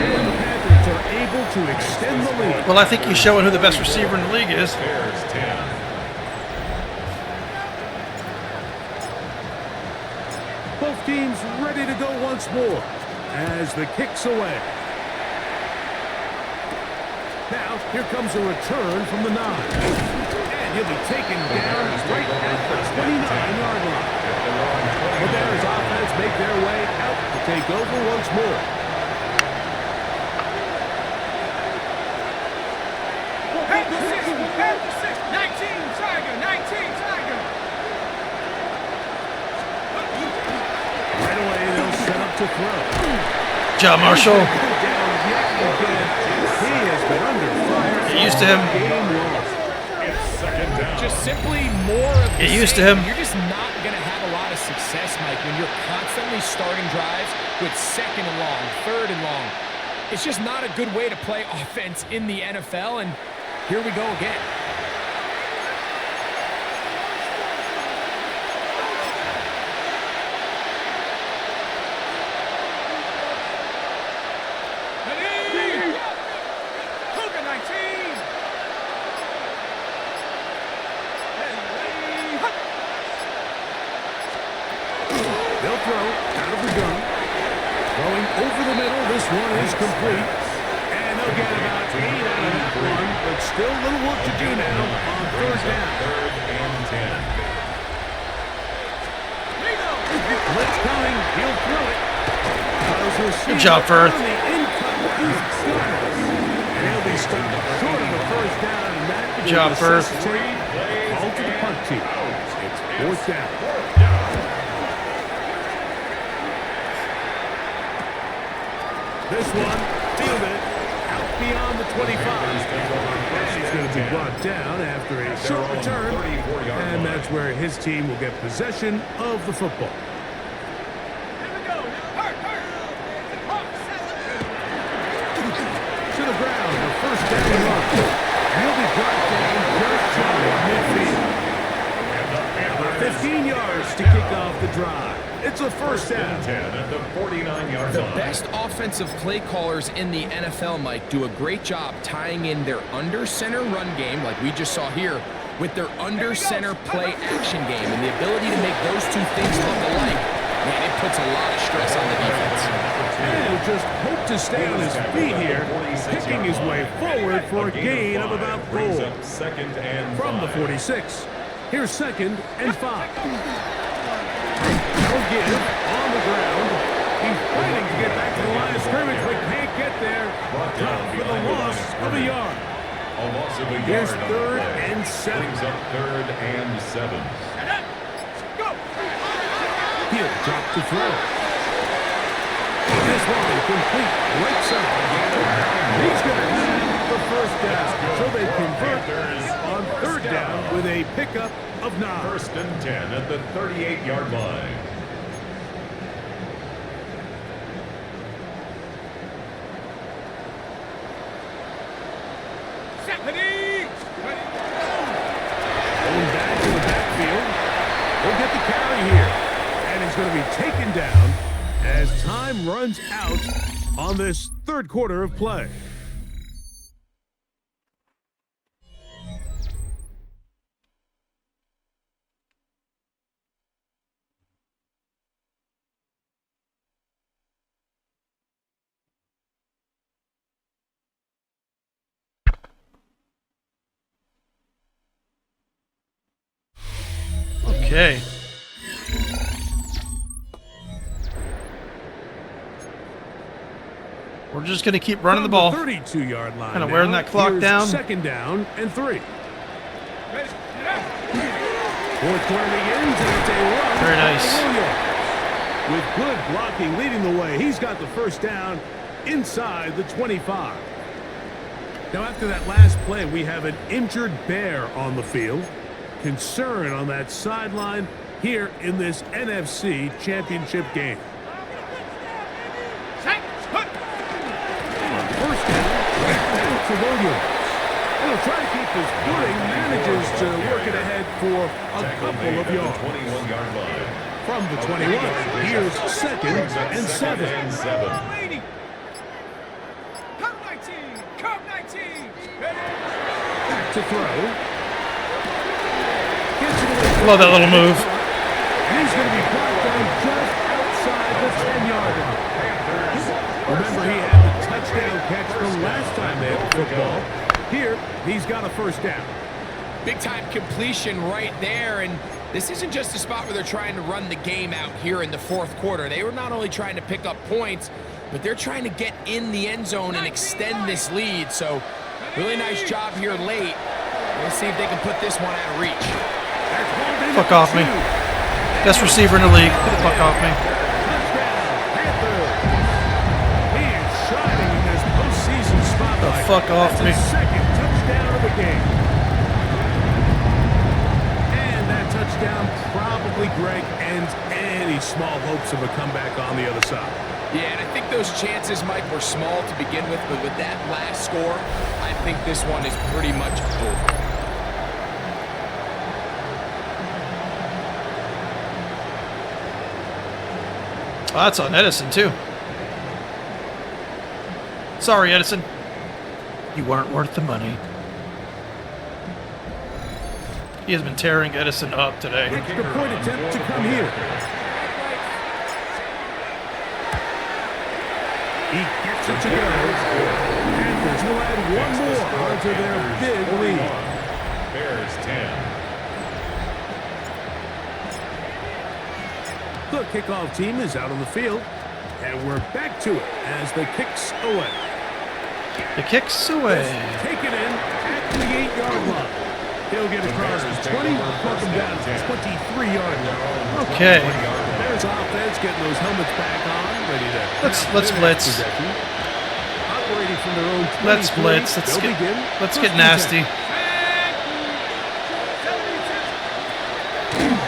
And the Panthers are able to extend the lead. Well, I think he's showing who the best receiver in the league is. Bears 10. Both teams ready to go once more as the kick's away. Now, here comes a return from the 9. And he'll be taken down right at the 29-yard line. The Bears offense make their way out to take over once more. Panther 6, 19 Tiger, 19 Tiger. Right away, they'll set up to throw. Job, Marshall. Down yet again. He has been under fire. Get used to him. Game lost. It's 2nd down. Just simply more of the Get used to same. him. You're just not going to have a lot of success, Mike, when you're constantly starting drives with 2nd and long, 3rd and long. It's just not a good way to play offense in the NFL, and here we go again. Ready? Cougar 19. They'll throw out of the gun. Throwing over the middle. This one is complete. And they'll get about 8 out of that one. But still a little work to do now on 3rd down. 3rd and 10. Blitz coming. He'll throw it. Good job, Firth. On the He's got it. And he'll be stopped short of the first down. And that Good job, Firth. Call to the punt team. It's fourth down. This one, fielded out beyond the 25. And he's going to be brought down after a short return. And that's where his team will get possession of the football. To the ground, the first down run. He'll be brought down just shy of midfield. About 15 yards to kick off the drive. It's a first down. 10 at the 49-yard The line. best offensive play callers in the NFL, Mike, do a great job tying in their under-center run game, like we just saw here, with their under-center play action game. And the ability to make those two things look alike, man, it puts a lot of stress on the defense. And he'll just hope to stay on his feet here, picking his way forward for a gain of about 4. Brings up second and From the 5. 46. Here's second and 5. He'll give on the ground. He's fighting to get back to the line of scrimmage, but can't get there. Dropped for the loss of a yard. A loss of a yard. Here's on the third play. and 7. Brings up third and 7. He'll drop to throw. This one complete right side. He's going to have the first down, so they convert on third down with a pickup of 9. First and 10 at the 38-yard line. Going back to the backfield. He'll get the carry here. And he's going to be taken down as time runs out on this third quarter of play. Okay. We're just going to keep running the ball. 32-yard line. Kinda wearing that clock Here's down. Second down and 3. Fourth quarter begins, and it's a run. Very nice. With good blocking leading the way, he's got the first down inside the 25. Now, after that last play, we have an injured Bear on the field. Concern on that sideline here in this NFC Championship game. First down to Williams. He'll try to keep his footing, manages to work it ahead for a couple of yards. 21-yard line. From the 21, here's second and 7. Back to throw. Gets it away. Love that little move. And he's going to be brought down just outside the 10-yard line. Remember, he had the touchdown catch the last time they had the football. Here, he's got a first down. Big-time completion right there, and this isn't just a spot where they're trying to run the game out here in the fourth quarter. They were not only trying to pick up points, but they're trying to get in the end zone and extend this lead. So, really nice job here late. Let's see if they can put this one out of reach. Fuck off me. Best receiver in the league. Get the fuck off me. He is shining in this postseason spotlight. The fuck off That's me. his second touchdown of the game. And that touchdown probably, Greg, ends any small hopes of a comeback on the other side. Yeah, and I think those chances, Mike, were small to begin with, but with that last score, I think this one is pretty much over. Oh, that's on Edison, too. Sorry, Edison. You weren't worth the money. He has been tearing Edison up today. Extra point attempt to come here. He gets it to go. Panthers will add one more onto their big lead. Bears 10. The kickoff team is out on the field, and we're back to it as the kick's away. The kick's away. Take it in at the 8-yard line. He'll get across the 20, welcome down to the 23-yard line. Okay. There's offense getting those helmets back on, ready to... Let's blitz. Operating from their own 23, Let's blitz. Let's get nasty.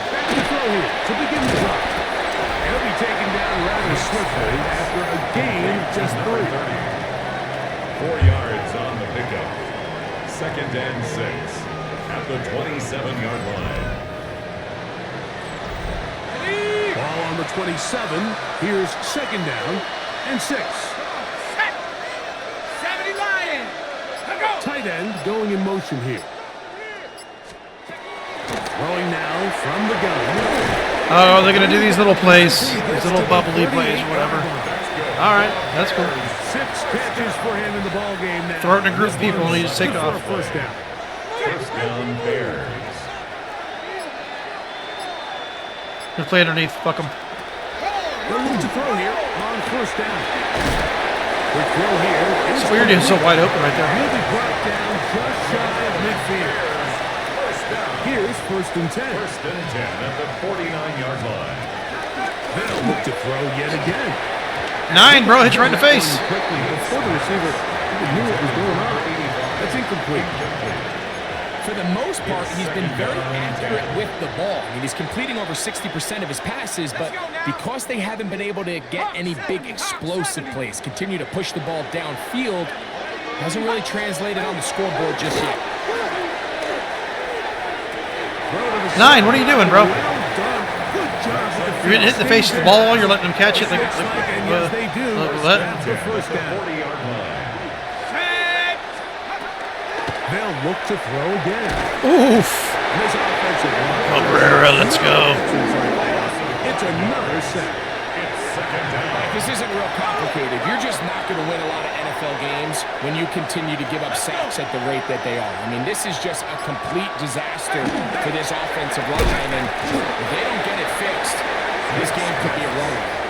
Back to throw here to begin the drive. He'll be taken down rather swiftly after a gain of just 3. 4 yards on the pickup. 2nd and 6 at the 27-yard line. Ball on the 27. Here's 2nd down and 6. 70 Lions. Tight end going in motion here. Throwing now from the gun. Oh, they're going to do these little plays. These little bubbly plays or whatever. All right, that's cool. 6 catches for him in the ball game now. Throw it in a group of people and you just take it off. First down. First down, Bears. Gonna play underneath. Fuck them. They'll move to throw here on first down. Quick throw here. It's weird he's so wide open right there. He'll be brought down just shy of midfield. Here's 1st and 10. 1st and 10 at the 49-yard line. They'll look to throw yet again. 9, bro. Hit you right in the face. Quickly before the receiver even knew what was going on. That's incomplete. For the most part, he's been very accurate with the ball. I mean, he's completing over 60% of his passes, but because they haven't been able to get any big explosive plays, continue to push the ball downfield, hasn't really translated on the scoreboard just yet. 9, what are you doing, bro? Well done. Good job. You're hitting the face of the ball. You're letting them catch it. And yes, they do. What? That's the first down. 40-yard line. They'll look to throw again. Oof. This offensive line. Cabrera, let's go. It's another sack. This isn't real complicated. You're just not going to win a lot of NFL games when you continue to give up sacks at the rate that they are. I mean, this is just a complete disaster for this offensive line, and if they don't get it fixed, this game could be a runaway.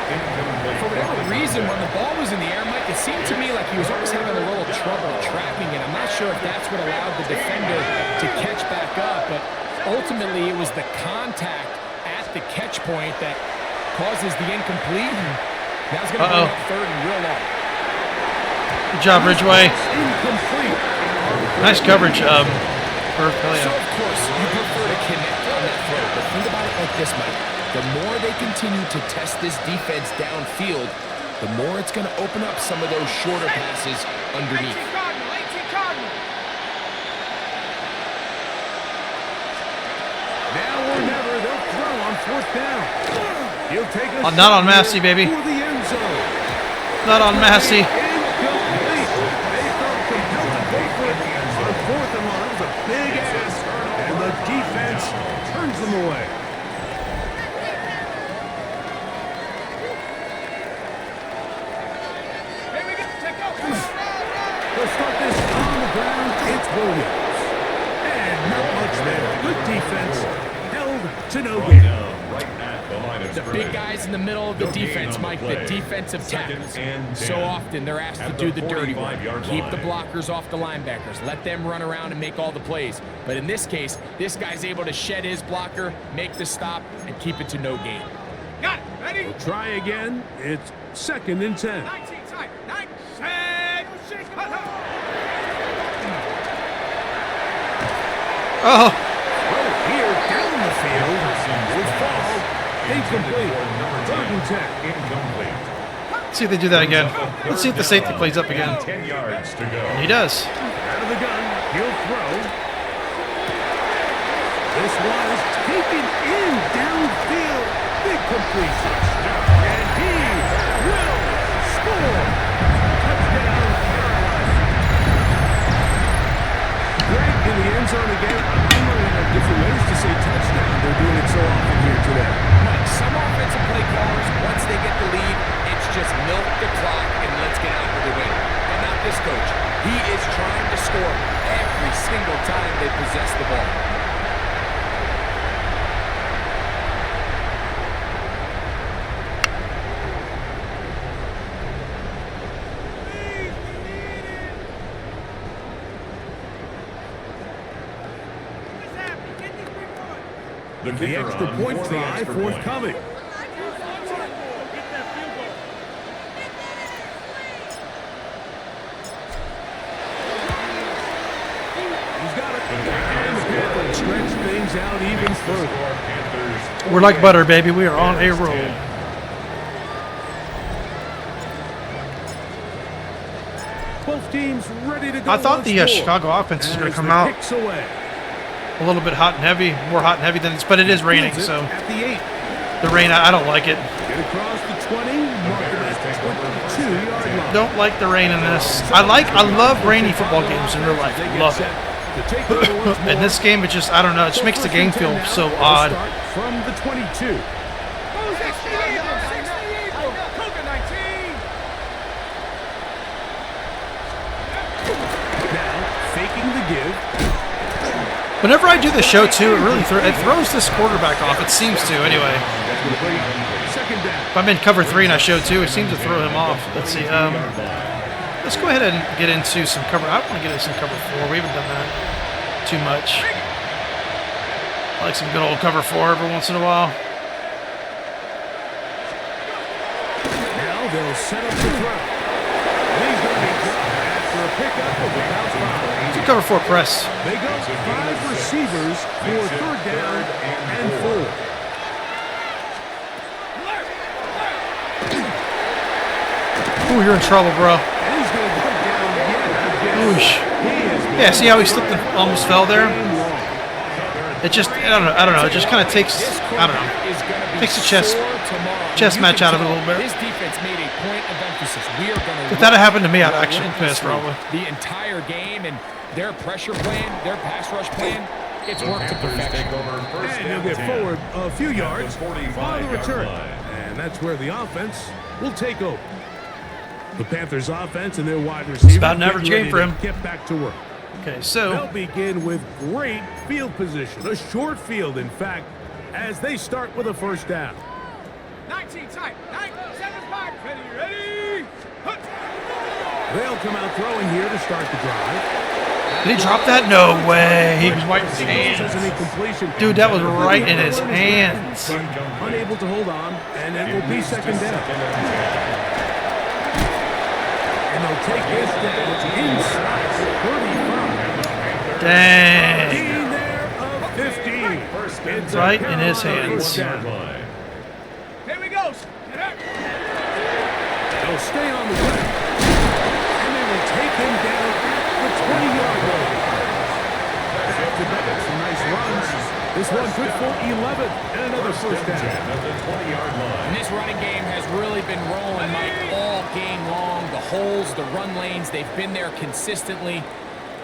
For whatever reason, when the ball was in the air, Mike, it seemed to me like he was always having a little trouble tracking it. I'm not sure if that's what allowed the defender to catch back up, but ultimately it was the contact at the catch point that causes the incomplete. Now it's going to bring up 3rd and real long. Good job, Ridgeway. Incomplete. Nice coverage. So, of course, you prefer to connect on that throw, but think about it like this, Mike. The more they continue to test this defense downfield, the more it's going to open up some of those shorter passes underneath. 18 Cardinal. Now or never, they'll throw on 4th down. He'll take a Not on Massey, baby. for the end zone. Not on Massey. Incomplete. They felt compelled to go for it on 4th and long. It was a big ask, and the defense turns them away. They'll start this on the ground. It's Williams. And not much there. Good defense. Held to no gain. The big guys in the middle of the defense, Mike, the defensive tackles. So often they're asked to do the dirty work. Keep the blockers off the linebackers. Let them run around and make all the plays. But in this case, this guy's able to shed his blocker, make the stop, and keep it to no gain. Got it. Ready? We'll try again. It's 2nd and 10. 19 side. 9. Set. Oh, Here down the field with fall. Incomplete. 3rd and 10. Incomplete. let's see if they do that again. Let's see if the safety plays up again. 10 yards to go. He does. Out of the gun. He'll throw. This one is taken in downfield. Big completion. And he will score. Touchdown, Carolina. Greg in the end zone again. I'm running out different ways to say touchdown. They're doing it so often here today. Mike, some offensive play callers, once they get the lead, it's just milk the clock and let's get out with the win. But not this coach. He is trying to score every single time they possess the ball. The The kicker extra on point for the try extra point. forthcoming. He's got it. And the Panthers stretch things out even further. We're like butter, baby. We are on a roll. Both teams ready to go. I thought the once more. Chicago offense is going to As come the out kicks away. a little bit hot and heavy, more hot and heavy than it's, but it is raining, Fields it so at the 8. the rain, I don't like it. Get across the 20, mark it at the 22-yard line. Don't like the rain in this. I love rainy football games in real life. Love it. In this game, it just, I don't know, it just makes the game feel so odd. From the 22. Now, faking the give. Whenever I do the show too, it throws this quarterback off. It seems to, anyway. Second down. If I'm in cover 3 and I show 2, it seems to throw him off. Let's see. Let's go ahead and get into some cover. I want to get into some cover 4. We haven't done that too much. I like some good old cover 4 every once in a while. Now they'll set up the throw. He's going to be dropped after a pickup of the bounce ball. It's a cover 4 press. They go 5 receivers for third down and 4. Ooh, you're in trouble, bro. And he's going to put down yet again. Oosh. Yeah, see how he slipped and almost fell there? It just, I don't know. It just kind of takes, I don't know. Takes the chess match out of it a little bit. This defense made a point of emphasis. We are going to If that had happened to me, I'd actually piss probably. the entire game, and their pressure plan, their pass rush plan, it's worked to perfection. And he'll get forward a few yards on the return. And that's where the offense will take over. The Panthers offense and their wide receivers about an average game for him. Get back to work. Okay, so They'll begin with great field position, a short field, in fact, as they start with a first down. 19 tight. 9, 7, 5. Ready. They'll come out throwing here to start the drive. did he drop that? No way. He was wiping his This is an hands. incompletion. Dude, that was right in his hands. Unable to hold on, and it will be second down. And they'll take this down inside 35. Dang. Gain there of 15. It's a Right in his Carolina hands. first down. Here we go. They'll stay on the way. And they will take him down at the 20-yard line. Back-to-back, some nice runs. This one good for 11 and another first down. And this running game has really been rolling, Mike, all game long. The holes, the run lanes, they've been there consistently.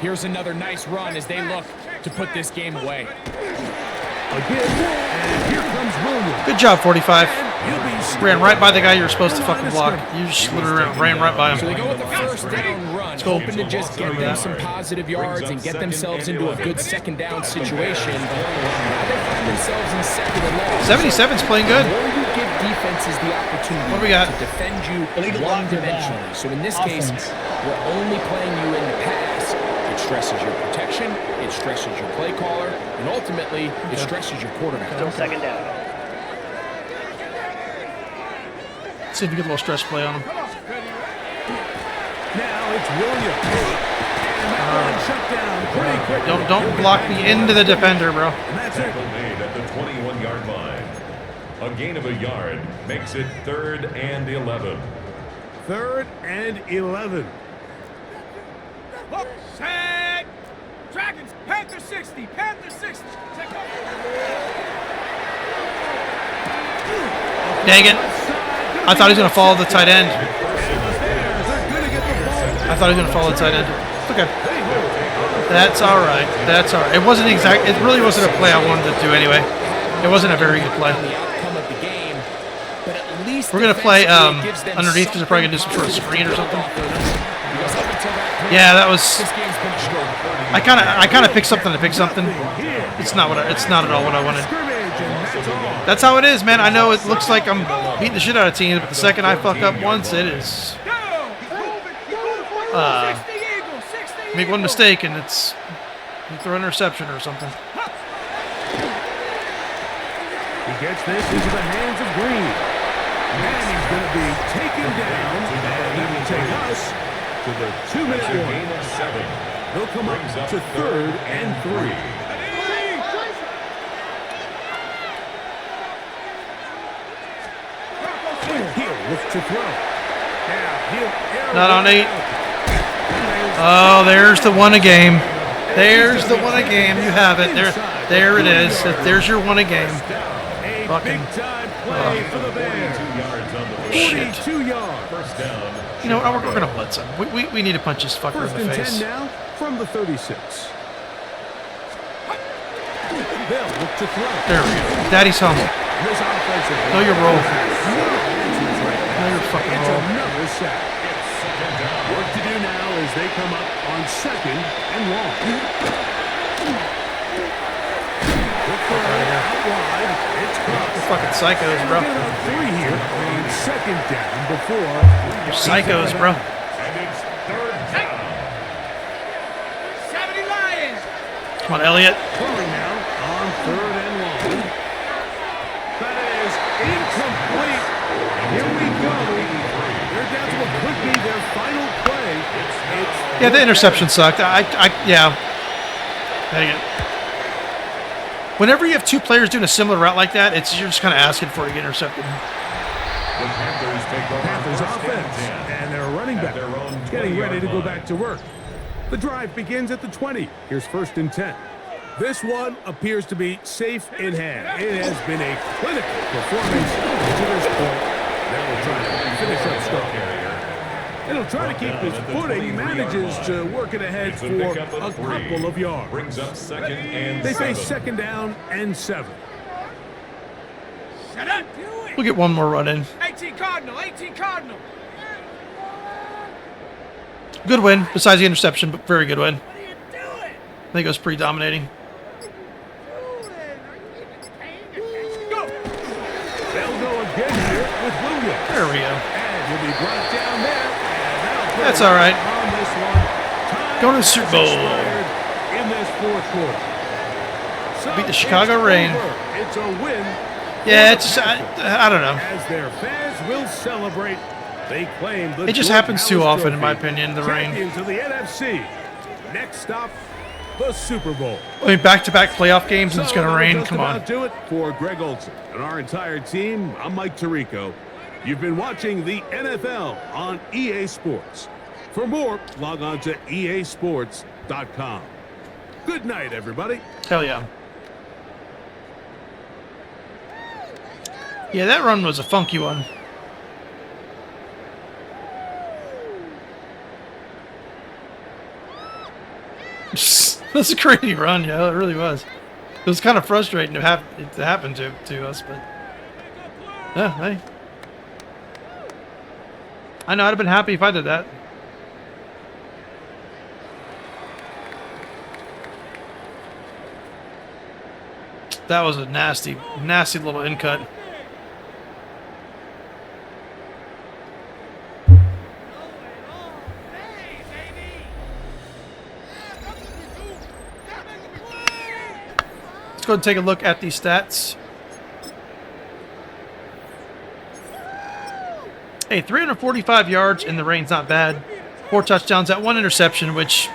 Here's another nice run as they look to put this game away. Again, and here comes Williams. Good job, 45. He'll be Ran right by the guy you were supposed to fucking block. You just literally ran right by So they him. go with the first down run, hoping to just get them some positive yards and get themselves into a good second down situation. But now they find themselves in second and long. 77's playing good. The more you give defenses the opportunity What do we got? to defend you one-dimensionally. So in this case, we're only playing you in the pass. It stresses your protection, it stresses your play caller, and ultimately, it stresses your quarterback. Second down. See if you get a little stretch play on him. Now it's Williams. And that one shut down pretty quickly. Don't block me into the defender, bro. And that's it. Tackle made at the 21-yard line. A gain of a yard makes it 3rd and 11. 3rd and 11. Set. Dragons. Panther 60. Panther 60. Take over. Dang it. I thought he was going to follow the tight end. I thought he was going to follow the tight end. It's okay. That's all right. That's all right. It wasn't exact. It really wasn't a play I wanted to do anyway. It wasn't a very good play. We're going to play underneath because they're probably going to do some sort of screen or something. Yeah, that was. I kind of picked something to pick something. It's not at all what I wanted. That's how it is, man. I know it looks like I'm beating the shit out of teams, but the second I fuck up once, it is. Make one mistake and it's you throw an interception or something. He gets this into the hands of Greene. And he's going to be taken down. And that will take us to the 2-minute warning. Gain of 7. They'll come up to 3rd and 3. He'll look to throw. Not on 8. Oh, there's the one a game. There's the one a game. You have it. There it is. There's your one a game. Fucking. Play for the Bears. 42 yards. First down. You know, we're going to blitz him. We need to punch this fucker First in the and 10 face. now from the 36. They'll look to throw. There we go. Daddy's home. This offensive Know your role. Know your fucking it's role. another sack. Work to do now as they come up on 2nd and long. Look for out wide. It's caught. Fucking psychos, bro. Get up 3 here on 2nd down before. You're psychos, bro. And it's 3rd down. 70 Lions. Come on, Elliott. Throwing now on 3rd and long. That is incomplete. Here we go. They're down to what could be their final play. Yeah, the interception sucked. Yeah. Dang it. Whenever you have two players doing a similar route like that, you're just kind of asking for it to get intercepted. The Panthers take over Panthers first offense, and 10. and they're running back. At their own Getting ready to 20-yard go line. back to work. The drive begins at the 20. Here's 1st and 10. This one appears to be safe in hand. It has been a clinical performance to this point. Now we'll try to finish up strong. It'll try to keep his footing, manages to work it ahead It's for a pickup a of 3. couple of yards. Brings up 2nd and They 7. face 2nd down and 7. Shut up. We'll get one more run in. 18 Cardinal. 18 Cardinal. Good win, besides the interception, but very good win. What are you doing? I think it was pretty dominating. Go. They'll go again here with Williams. There we go. And he'll be brought down there. And That's all right. on this one. Time Going to the Super Bowl. expired in this 4th quarter. So Beat the Chicago it's Reign. over. It's a win. Yeah, for it's the just, Panthers. I don't know. As their fans will celebrate, they claim the It just George happens too Halas often, in my Trophy. opinion, the Reign. Champions of the NFC. Next stop, the Super Bowl. I mean, back-to-back playoff games and it's going to that'll rain. just Come on. about do it for Greg Olson and our entire team. I'm Mike Tirico. You've been watching the NFL on EA Sports. For more, log on to easports.com. Good night, everybody. Hell yeah. Yeah, that run was a funky one. That's a crazy run, yeah, it really was. It was kind of frustrating to have it to happen to us, but yeah, hey. I know I'd have been happy if I did that. That was a nasty, nasty little in cut. Let's go and take a look at these stats. Hey, 345 yards in the rain's not bad. 4 touchdowns, that 1 interception, which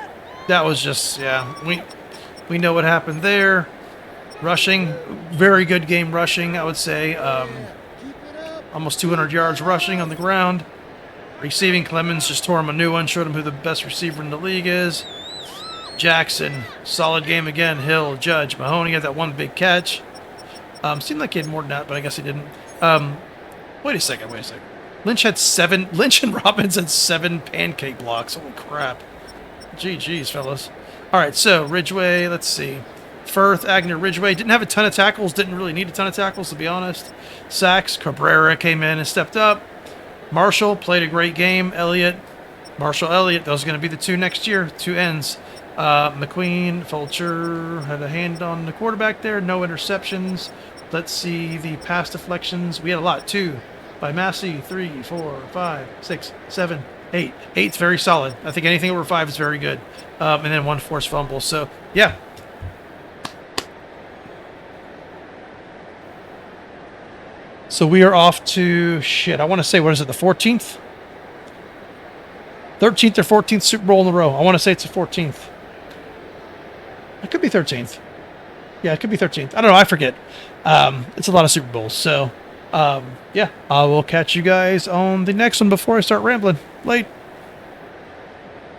that was just, yeah, we know what happened there. Rushing, very good game rushing, I would say. Almost 200 yards rushing on the ground. Receiving, Clemens just tore him a new one, showed him who the best receiver in the league is. Jackson, solid game again. Hill, Judge, Mahoney had that one big catch. Seemed like he had more than that, but I guess he didn't. Wait a second. Lynch and Robbins had 7 pancake blocks. Holy crap. GG's, fellas. All right, so Ridgeway, let's see. Firth, Agnew, Ridgeway. Didn't have a ton of tackles. Didn't really need a ton of tackles, to be honest. Sacks, Cabrera came in and stepped up. Marshall played a great game. Marshall, Elliott. Those are going to be the 2 next year. 2 ends. McQueen, Fulcher had a hand on the quarterback there. No interceptions. Let's see the pass deflections. We had a lot. 2 by Massey. 3, 4, 5, 6, 7, 8. 8's very solid. I think anything over 5 is very good. And then 1 forced fumble. So, yeah. So we are off to, shit, I want to say, what is it, the 14th? 13th or 14th Super Bowl in a row. I want to say it's the 14th. It could be 13th. Yeah, it could be 13th. I don't know. I forget. It's a lot of Super Bowls. So, yeah, I will catch you guys on the next one before I start rambling. Late.